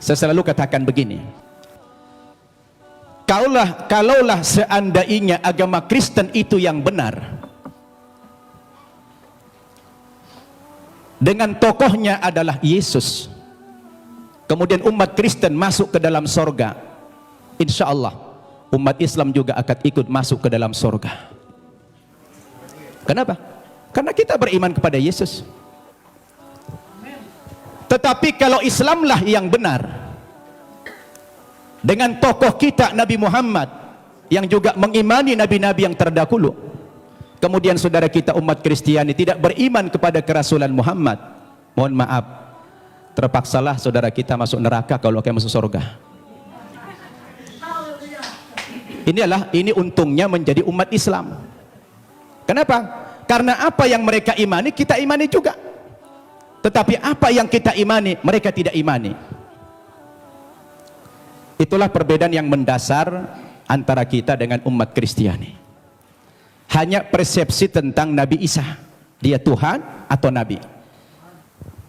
Saya selalu katakan begini, kalaulah seandainya agama Kristen itu yang benar, dengan tokohnya adalah Yesus, kemudian umat Kristen masuk ke dalam sorga, insya Allah umat Islam juga akan ikut masuk ke dalam sorga. Kenapa? Karena kita beriman kepada Yesus. Tetapi kalau Islamlah yang benar, dengan tokoh kita Nabi Muhammad yang juga mengimani nabi-nabi yang terdahulu, kemudian saudara kita umat Kristiani tidak beriman kepada kerasulan Muhammad, mohon maaf, terpaksalah saudara kita masuk neraka kalau akan masuk surga. Ini untungnya menjadi umat Islam. Kenapa? Karena apa yang mereka imani kita imani juga, tetapi apa yang kita imani mereka tidak imani. Itulah perbedaan yang mendasar antara kita dengan umat Kristiani. Hanya persepsi tentang Nabi Isa, dia Tuhan atau Nabi.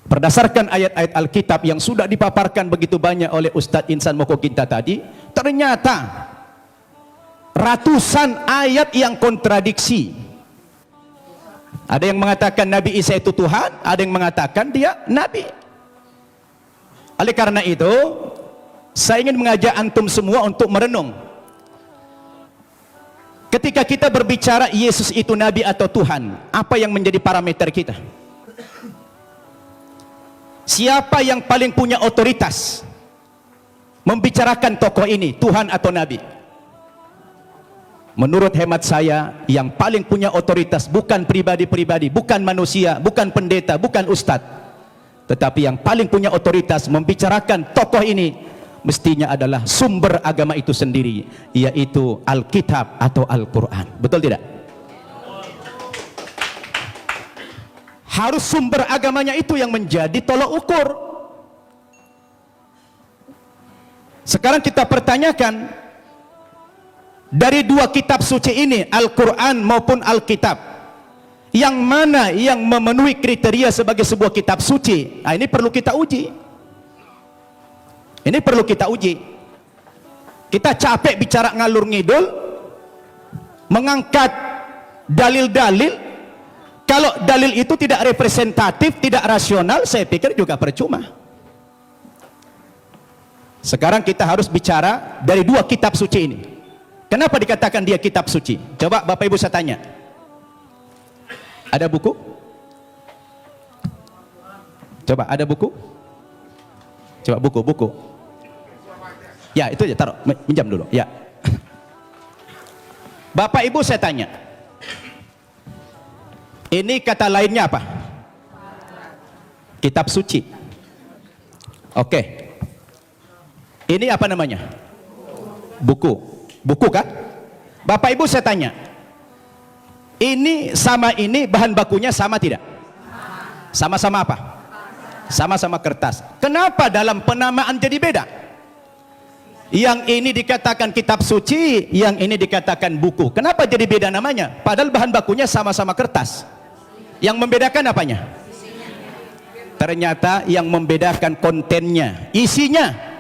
Berdasarkan ayat-ayat Alkitab yang sudah dipaparkan begitu banyak oleh Ustadz Insan Mokoginta tadi, ternyata ratusan ayat yang kontradiksi. Ada yang mengatakan Nabi Isa itu Tuhan, ada yang mengatakan dia Nabi. Oleh karena itu, saya ingin mengajak antum semua untuk merenung. Ketika kita berbicara Yesus itu Nabi atau Tuhan, apa yang menjadi parameter kita? Siapa yang paling punya otoritas membicarakan tokoh ini, Tuhan atau Nabi? Menurut hemat saya, yang paling punya otoritas bukan pribadi-pribadi, bukan manusia, bukan pendeta, bukan ustadz, tetapi yang paling punya otoritas membicarakan tokoh ini mestinya adalah sumber agama itu sendiri, yaitu Alkitab atau Al-Quran. Betul tidak? Harus sumber agamanya itu yang menjadi tolok ukur. Sekarang kita pertanyakan, dari dua kitab suci ini, Al-Quran maupun Alkitab, yang mana yang memenuhi kriteria sebagai sebuah kitab suci? Nah, ini perlu kita uji. Ini perlu kita uji. Kita capek bicara ngalur ngidul, mengangkat dalil-dalil. Kalau dalil itu tidak representatif, tidak rasional, saya pikir juga percuma. Sekarang kita harus bicara dari dua kitab suci ini. Kenapa dikatakan dia kitab suci? Coba Bapak Ibu saya tanya. Ada buku? Coba ada buku? Coba buku. Ya, itu aja, taruh, minjam dulu. Ya. Bapak Ibu saya tanya. Ini kata lainnya apa? Kitab suci. Oke. Ini apa namanya? Buku. Buku kan? Bapak Ibu saya tanya, ini sama ini bahan bakunya sama tidak? Sama-sama apa? Sama-sama kertas. Kenapa dalam penamaan jadi beda? Yang ini dikatakan kitab suci, yang ini dikatakan buku. Kenapa jadi beda namanya? Padahal bahan bakunya sama-sama kertas. Yang membedakan apanya? Ternyata yang membedakan kontennya, isinya.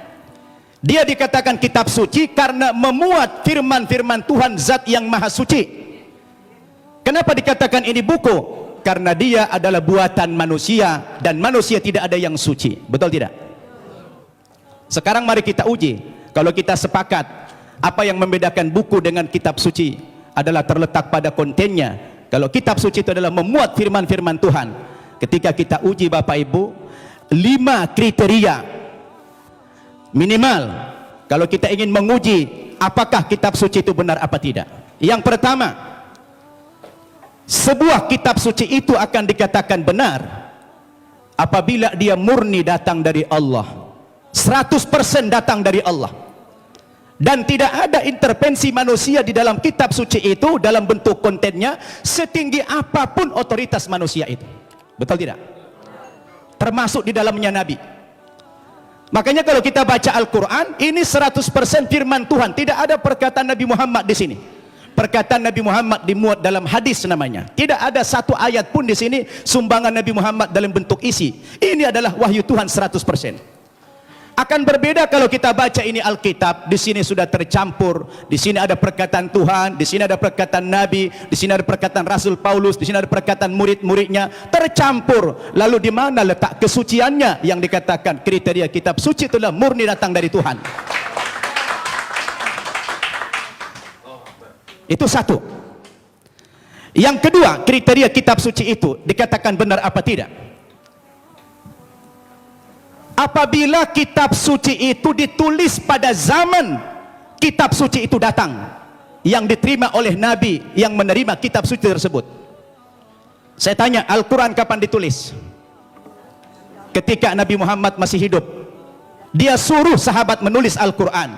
Dia dikatakan kitab suci karena memuat firman-firman Tuhan Zat yang Maha Suci. Kenapa dikatakan ini buku? Karena dia adalah buatan manusia dan manusia tidak ada yang suci. Betul tidak? Sekarang mari kita uji. Kalau kita sepakat apa yang membedakan buku dengan kitab suci adalah terletak pada kontennya. Kalau kitab suci itu adalah memuat firman-firman Tuhan. Ketika kita uji Bapak Ibu, 5 kriteria minimal kalau kita ingin menguji apakah kitab suci itu benar apa tidak. Yang pertama, sebuah kitab suci itu akan dikatakan benar apabila dia murni datang dari Allah, 100% datang dari Allah, dan tidak ada intervensi manusia di dalam kitab suci itu dalam bentuk kontennya, setinggi apapun otoritas manusia itu. Betul tidak? Termasuk di dalamnya Nabi. Makanya kalau kita baca Al-Quran, ini 100% firman Tuhan. Tidak ada perkataan Nabi Muhammad di sini. Perkataan Nabi Muhammad dimuat dalam hadis namanya. Tidak ada satu ayat pun di sini sumbangan Nabi Muhammad dalam bentuk isi. Ini adalah wahyu Tuhan 100%. Akan berbeda kalau kita baca ini Alkitab, di sini sudah tercampur, di sini ada perkataan Tuhan, di sini ada perkataan Nabi, di sini ada perkataan Rasul Paulus, di sini ada perkataan murid-muridnya, tercampur. Lalu di mana letak kesuciannya yang dikatakan kriteria kitab suci itulah murni datang dari Tuhan? Itu satu. Yang kedua, kriteria kitab suci itu dikatakan benar apa tidak? Apabila kitab suci itu ditulis pada zaman kitab suci itu datang, yang diterima oleh Nabi yang menerima kitab suci tersebut. Saya tanya, Al-Quran kapan ditulis? Ketika Nabi Muhammad masih hidup. Dia suruh sahabat menulis Al-Quran.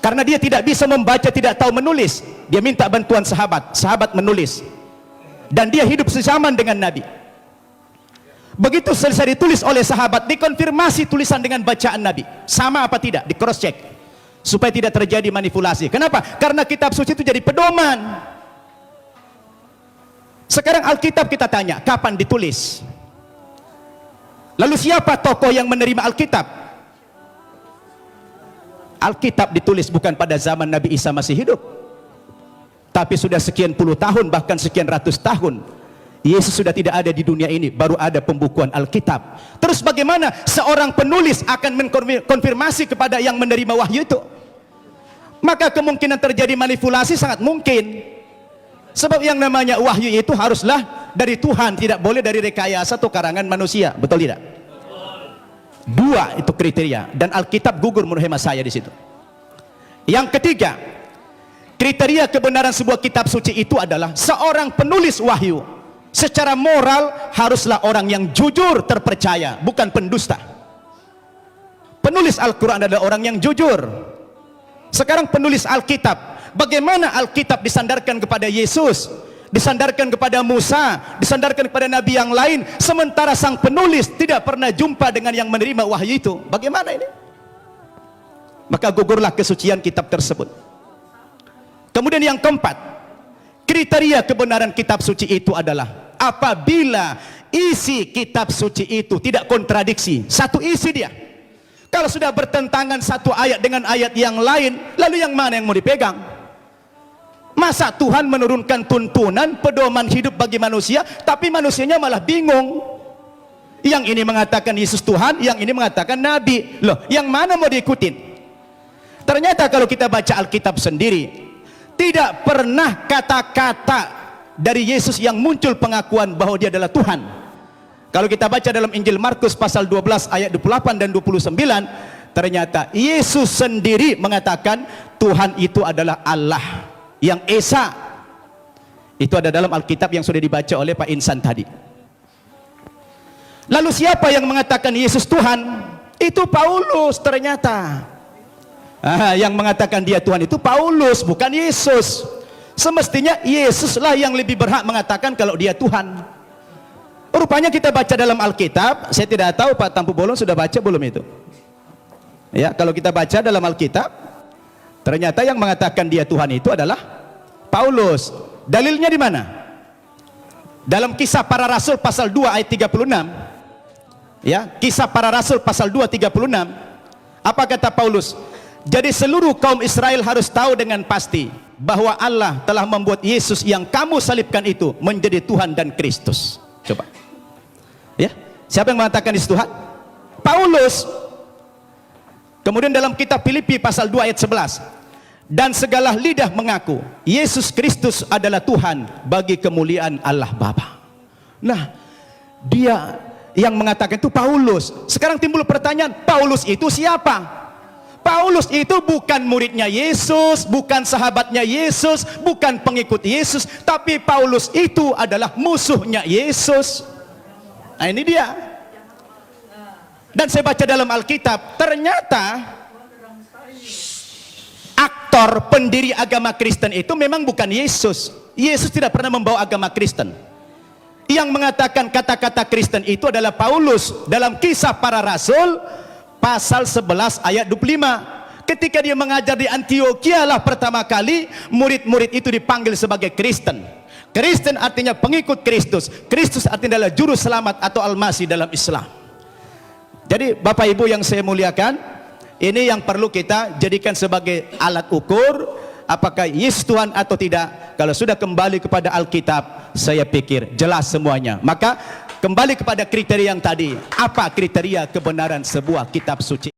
Karena dia tidak bisa membaca, tidak tahu menulis, dia minta bantuan sahabat, sahabat menulis. Dan dia hidup sezaman dengan Nabi. Begitu selesai ditulis oleh sahabat, dikonfirmasi tulisan dengan bacaan Nabi, sama apa tidak, di cross check supaya tidak terjadi manipulasi. Kenapa? Karena kitab suci itu jadi pedoman. Sekarang Alkitab kita tanya, kapan ditulis? Lalu siapa tokoh yang menerima Alkitab? Alkitab ditulis bukan pada zaman Nabi Isa masih hidup, tapi sudah sekian puluh tahun, bahkan sekian ratus tahun Yesus sudah tidak ada di dunia ini, baru ada pembukuan Alkitab. Terus bagaimana seorang penulis akan mengkonfirmasi kepada yang menerima wahyu itu? Maka kemungkinan terjadi manipulasi sangat mungkin. Sebab yang namanya wahyu itu haruslah dari Tuhan, tidak boleh dari rekayasa atau karangan manusia. Betul tidak? Dua itu kriteria, dan Alkitab gugur menurut hemat saya di situ. Yang ketiga, kriteria kebenaran sebuah kitab suci itu adalah seorang penulis wahyu secara moral haruslah orang yang jujur, terpercaya, bukan pendusta. Penulis Al-Quran adalah orang yang jujur. Sekarang penulis Alkitab, bagaimana Alkitab disandarkan kepada Yesus, disandarkan kepada Musa, disandarkan kepada Nabi yang lain, sementara sang penulis tidak pernah jumpa dengan yang menerima wahyu itu? Bagaimana ini? Maka gugurlah kesucian kitab tersebut. Kemudian yang keempat, kriteria kebenaran kitab suci itu adalah apabila isi kitab suci itu tidak kontradiksi, satu isi dia. Kalau sudah bertentangan satu ayat dengan ayat yang lain, lalu yang mana yang mau dipegang? Masa Tuhan menurunkan tuntunan pedoman hidup bagi manusia, tapi manusianya malah bingung. Yang ini mengatakan Yesus Tuhan, yang ini mengatakan Nabi. Loh, yang mana mau diikutin? Ternyata kalau kita baca Alkitab sendiri, tidak pernah kata-kata dari Yesus yang muncul pengakuan bahwa dia adalah Tuhan. Kalau kita baca dalam Injil Markus pasal 12 ayat 28 dan 29, ternyata Yesus sendiri mengatakan Tuhan itu adalah Allah yang Esa. Itu ada dalam Alkitab yang sudah dibaca oleh Pak Insan tadi. Lalu siapa yang mengatakan Yesus Tuhan? Itu Paulus ternyata. Yang mengatakan dia Tuhan itu Paulus, bukan Yesus. Semestinya Yesuslah yang lebih berhak mengatakan kalau dia Tuhan. Rupanya kita baca dalam Alkitab, saya tidak tahu Pak Tampu Bolon sudah baca belum itu. Ya, kalau kita baca dalam Alkitab, ternyata yang mengatakan dia Tuhan itu adalah Paulus. Dalilnya di mana? Dalam Kisah Para Rasul pasal 2 ayat 36. Ya, Kisah Para Rasul pasal 2 36. Apa kata Paulus? Jadi seluruh kaum Israel harus tahu dengan pasti bahwa Allah telah membuat Yesus yang kamu salibkan itu menjadi Tuhan dan Kristus. Coba. Ya, siapa yang mengatakan Yesus Tuhan? Paulus. Kemudian dalam kitab Filipi pasal 2 ayat 11, dan segala lidah mengaku Yesus Kristus adalah Tuhan bagi kemuliaan Allah Bapa. Nah, dia yang mengatakan itu Paulus. Sekarang timbul pertanyaan, Paulus itu siapa? Paulus itu bukan muridnya Yesus, bukan sahabatnya Yesus, bukan pengikut Yesus, tapi Paulus itu adalah musuhnya Yesus. Nah, ini dia. Dan saya baca dalam Alkitab, ternyata aktor pendiri agama Kristen itu memang bukan Yesus. Yesus tidak pernah membawa agama Kristen. Yang mengatakan kata-kata Kristen itu adalah Paulus dalam Kisah Para Rasul pasal 11 ayat 25. Ketika dia mengajar di Antioquia lah pertama kali murid-murid itu dipanggil sebagai Kristen. Kristen artinya pengikut Kristus. Kristus artinya adalah juru selamat atau Al-Masih dalam Islam. Jadi Bapak Ibu yang saya muliakan, ini yang perlu kita jadikan sebagai alat ukur apakah yes Tuhan atau tidak. Kalau sudah kembali kepada Alkitab, saya pikir jelas semuanya. Maka kembali kepada kriteria yang tadi, apa kriteria kebenaran sebuah kitab suci?